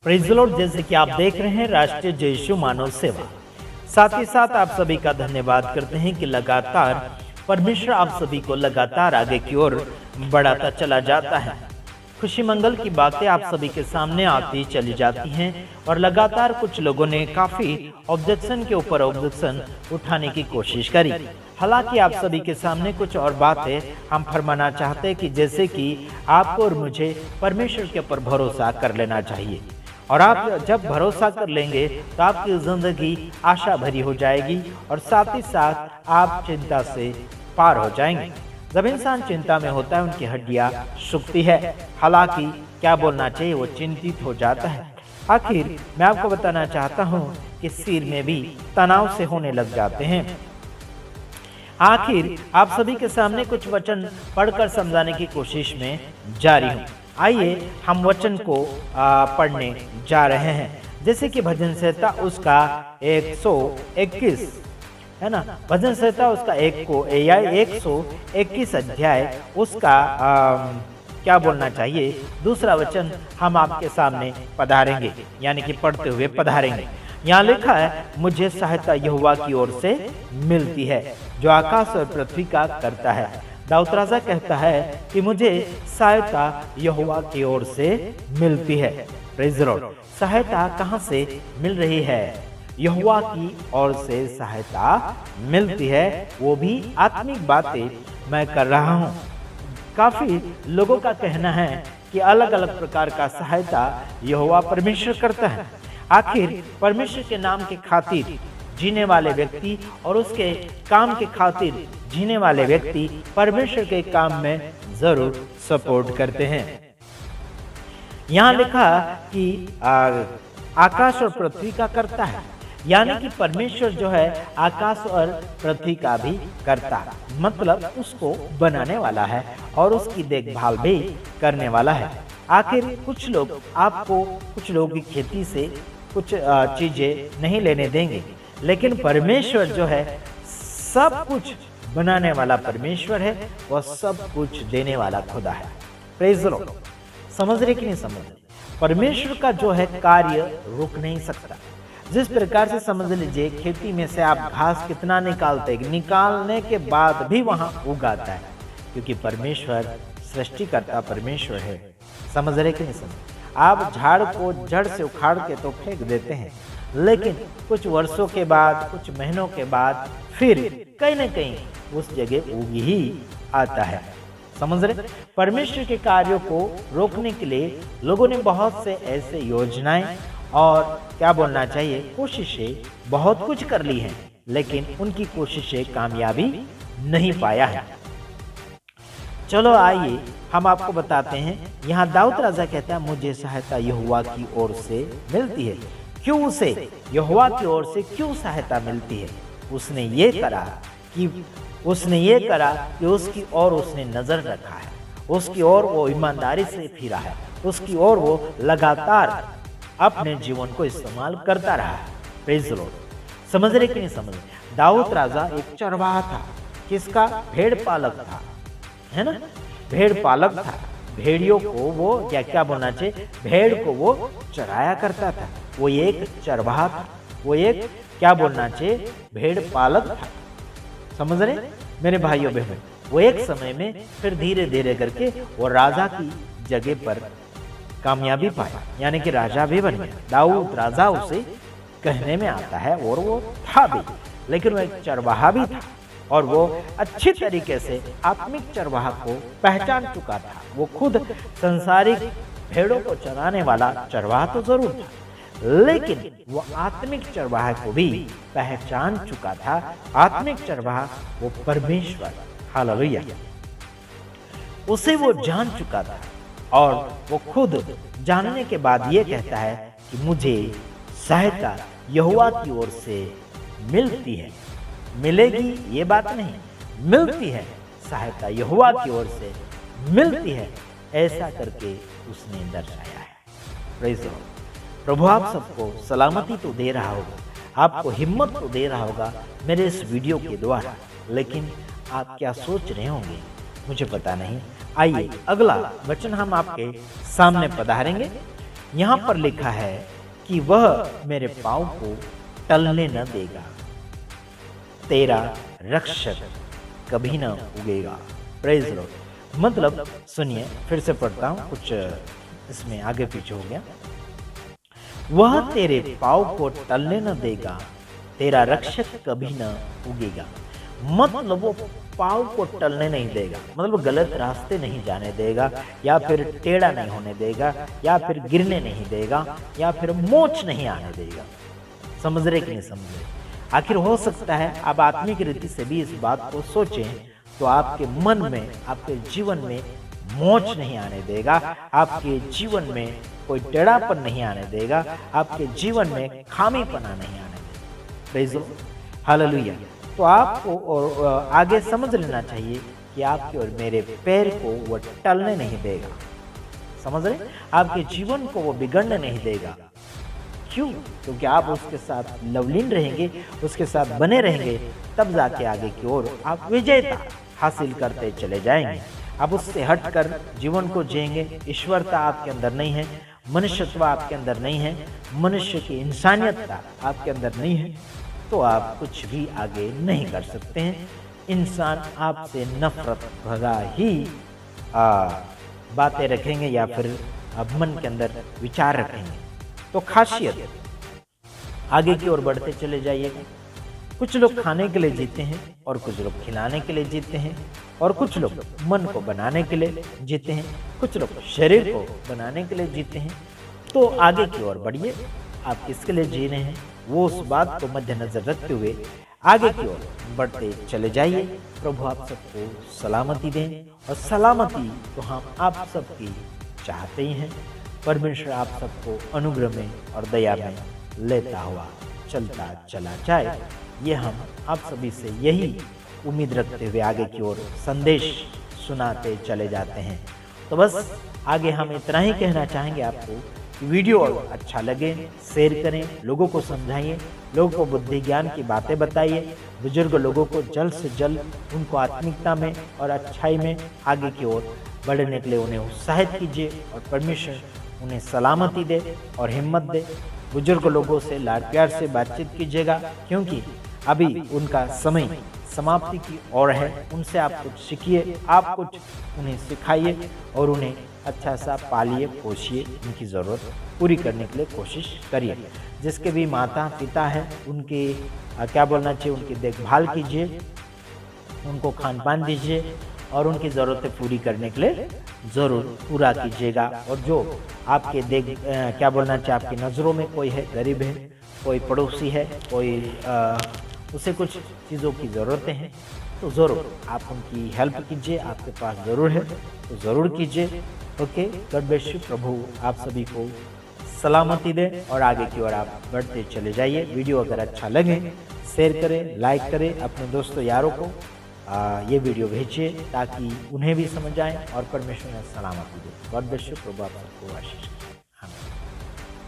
Praise the Lord. जैसे कि आप देख रहे हैं राष्ट्रीय जय यीशु मानव सेवा, साथ ही साथ आप सभी का धन्यवाद करते हैं कि लगातार परमेश्वर आप सभी को लगातार आगे की ओर बढ़ाता चला जाता है। खुशी मंगल की बातें आप सभी के सामने आती चली जाती हैं और लगातार कुछ लोगों ने काफी ऑब्जेक्शन के ऊपर ऑब्जेक्शन उठाने की कोशिश करी। हालांकि आप सभी के सामने कुछ और बातें हम फरमाना चाहते हैं कि जैसे कि आपको और मुझे परमेश्वर के ऊपर भरोसा कर लेना चाहिए, और आप जब भरोसा कर लेंगे तो आपकी जिंदगी आशा भरी हो जाएगी और साथ ही साथ आप चिंता से पार हो जाएंगे। जब इंसान चिंता में होता है उनकी हड्डियां सूखती है, हालांकि क्या बोलना चाहिए, वो चिंतित हो जाता है। आखिर मैं आपको बताना चाहता हूँ कि सिर में भी तनाव से होने लग जाते हैं। आखिर आप सभी के सामने कुछ वचन पढ़कर समझाने की कोशिश में जारी हूँ। आइए हम वचन को पढ़ने जा रहे हैं। जैसे कि भजन संहिता उसका 121 है ना, भजन संहिता उसका 121 अध्याय उसका क्या बोलना चाहिए, दूसरा वचन हम आपके सामने पधारेंगे, यानी कि पढ़ते हुए पधारेंगे। यहाँ लिखा है, मुझे सहायता यहोवा की ओर से मिलती है जो आकाश और पृथ्वी का करता है। दाऊद राजा कहता है कि मुझे सहायता यहोवा की ओर से मिलती है। Praise the Lord. सहायता कहाँ से मिल रही है? यहोवा की ओर से सहायता मिलती है, वो भी आत्मिक बातें मैं कर रहा हूँ। काफी लोगों का कहना है कि अलग अलग प्रकार का सहायता यहोवा परमेश्वर करता है। आखिर परमेश्वर के नाम के खातिर जीने वाले व्यक्ति और उसके काम के खातिर जीने वाले व्यक्ति परमेश्वर के काम में जरूर सपोर्ट करते हैं। यहाँ लिखा कि आकाश और पृथ्वी का करता है, यानी कि परमेश्वर जो है आकाश और पृथ्वी का भी करता है, मतलब उसको बनाने वाला है और उसकी देखभाल भी करने वाला है। आखिर कुछ लोग आपको कुछ लोगों की खेती से कुछ चीजें नहीं लेने देंगे, लेकिन परमेश्वर जो है सब कुछ बनाने वाला परमेश्वर है, वह सब कुछ देने वाला खुदा है। Praise the Lord. समझ रहे कि नहीं समझ रहे? परमेश्वर का जो है कार्य रुक नहीं सकता। जिस प्रकार से समझ लीजिए, खेती में से आप घास कितना निकालते हैं, निकालने के बाद भी वहां उगाता है, क्योंकि परमेश्वर सृष्टिकर्ता परमेश्वर है। समझ रहे कि नहीं समझ? आप झाड़ को जड़ से उखाड़ के तो फेंक देते हैं, लेकिन कुछ वर्षों के बाद, कुछ महीनों के बाद फिर कहीं न कहीं उस जगह उग ही आता है। समझ रहे? परमेश्वर के कार्यों को रोकने के लिए लोगों ने बहुत से ऐसे योजनाएं और क्या बोलना चाहिए, कोशिशें बहुत कुछ कर ली हैं, लेकिन उनकी कोशिशें कामयाबी नहीं पाया है। चलो आइए हम आपको बताते हैं। यहाँ दाऊद राजा कहता है, मुझे सहायता यहोवा की ओर से मिलती है। क्यों उसे यहोवा की ओर से क्यों सहायता मिलती है? उसने ये करा कि उसकी ओर उसने नजर रखा है, उसकी ओर वो ईमानदारी से फिरा है, उसकी ओर वो लगातार अपने जीवन को इस्तेमाल करता रहा है। Praise the Lord. समझ रहे कि नहीं समझ रहे? दाऊद राजा एक चरवाहा था। किसका? भेड़ पालक था, है ना, भेड़ पालक था। भेड़ियों को वो क्या बोलना चाहिए, भेड़ को वो चराया करता था। वो एक चरवाहा था, वो एक क्या बोलना चाहिए, भेड़ पालक था। समझ रहे मेरे भाइयों बहनों? वो एक समय में फिर धीरे धीरे करके वो राजा की जगह पर कामयाबी पाया, यानी कि राजा भी बन गया। दाऊद राजा उसे कहने में आता है, और वो था भी, लेकिन वो एक चरवाहा भी था, और वो अच्छी तरीके से आत्मिक चरवाहा को पहचान चुका था। वो खुद संसारिक भेड़ों को चराने वाला चरवाहा तो जरूर था, लेकिन वो आत्मिक चरवाहा को भी पहचान चुका था। आत्मिक चरवाहा वो परमेश्वर, हालेलुया, उसे वो जान चुका था, और वो खुद जानने के बाद ये कहता है कि मुझे सहायता यहोवा की ओर से मिलती है। मिलेगी ये बात नहीं, मिलती है, सहायता यहोवा की ओर से मिलती है, ऐसा करके उसने दर्शाया है। Praise the Lord. प्रभु आप सबको सलामती तो दे रहा होगा, आपको हिम्मत तो दे रहा होगा मेरे इस वीडियो के द्वारा, लेकिन आप क्या सोच रहे होंगे मुझे पता नहीं। आइए अगला वचन हम आपके सामने पधारेंगे। यहाँ पर लिखा है कि वह मेरे पाँव को टलने न देगा, तेरा रक्षक कभी न उगेगा। Praise Lord. मतलब सुनिए, फिर से पढ़ता हूँ, कुछ इसमें आगे पीछे हो गया। वह तेरे पाँव को टलने न देगा, तेरा रक्षक कभी न उगेगा। मतलब वो पाँव को टलने नहीं देगा, मतलब गलत रास्ते नहीं जाने देगा, या फिर टेढ़ा नहीं होने देगा, या फिर गिरने नहीं देगा, या फिर मोच नहीं आने देगा। समझ रहे कि नहीं समझ रहे? आखिर हो सकता है आप आत्मिक रीति से भी इस बात को सोचें तो आपके मन में, आपके जीवन में मोच नहीं आने देगा, आपके जीवन में कोई टेढ़ापन नहीं आने देगा, आपके जीवन में खामीपना नहीं आने देगा। Praise the Lord, hallelujah. तो आपको और आगे समझ लेना चाहिए कि आपके और मेरे पैर को वो टलने नहीं देगा। समझ रहे? आपके जीवन को वो बिगड़ने नहीं देगा। क्यों? क्योंकि आप उसके साथ लवलीन रहेंगे, उसके साथ बने रहेंगे, तब जाके आगे की ओर आप विजयता हासिल करते चले जाएंगे। आप उससे हटकर जीवन को जिएंगे। ईश्वरता आपके अंदर नहीं है, मनुष्यत्व आपके अंदर नहीं है, मनुष्य की इंसानियतता आपके अंदर नहीं है, तो आप कुछ भी आगे नहीं कर सकते हैं। इंसान आपसे नफरत भरा ही बातें रखेंगे या फिर मन के अंदर विचार रखेंगे। तो खासियत, आगे की ओर बढ़ते चले जाइएगा। कुछ लोग खाने के लिए जीते हैं और कुछ लोग खिलाने के लिए जीते हैं, और कुछ लोग मन को बनाने के लिए जीते हैं, कुछ लोग शरीर को बनाने के लिए जीते हैं। तो आगे की ओर बढ़िए, आप किसके लिए जी रहे हैं वो उस बात को मद्देनजर रखते हुए आगे की ओर बढ़ते चले जाइए। प्रभु आप सबको सलामती दें, और सलामती तो हम आप सबकी चाहते ही हैं। परमेश्वर आप सबको अनुग्रह में और दया में लेता हुआ चलता चला जाए, ये हम आप सभी से यही उम्मीद रखते हुए आगे की ओर संदेश सुनाते चले जाते हैं। तो बस आगे हम इतना ही कहना चाहेंगे आपको कि वीडियो अच्छा लगे शेयर करें, लोगों को समझाइए, लोगों को बुद्धि ज्ञान की बातें बताइए, बुजुर्ग लोगों को जल्द से जल्द उनको आत्मिकता में और अच्छाई में आगे की ओर बढ़ने के लिए उन्हें उत्साहित कीजिए, और परमेश्वर उन्हें सलामती दे और हिम्मत दे। बुजुर्ग लोगों से लाड प्यार से बातचीत कीजिएगा, क्योंकि अभी उनका समय समाप्ति की ओर है। उनसे आप कुछ सीखिए, आप कुछ उन्हें सिखाइए, और उन्हें अच्छा सा पालिए, पोषिए, उनकी ज़रूरत पूरी करने के लिए कोशिश करिए। जिसके भी माता पिता हैं उनकी क्या बोलना चाहिए, उनकी देखभाल कीजिए, उनको खान पान दीजिए, और उनकी ज़रूरतें पूरी करने के लिए ज़रूर पूरा कीजिएगा। और जो आपके क्या बोलना चाहिए, आपकी नज़रों में कोई है, गरीब है, कोई पड़ोसी है, कोई उसे कुछ चीज़ों की ज़रूरतें हैं, तो ज़रूर आप उनकी हेल्प कीजिए। आपके पास ज़रूर है तो ज़रूर कीजिए। Okay, God bless you. प्रभु आप सभी को सलामती दे, और आगे की ओर आप बढ़ते चले जाइए। वीडियो अगर अच्छा लगे शेयर करें, लाइक करें, अपने दोस्तों यारों को ये वीडियो भेजिए ताकि उन्हें भी समझ आए और परमेश्वर ने सलामती दे। God bless you. प्रभु आप सबको आशीष।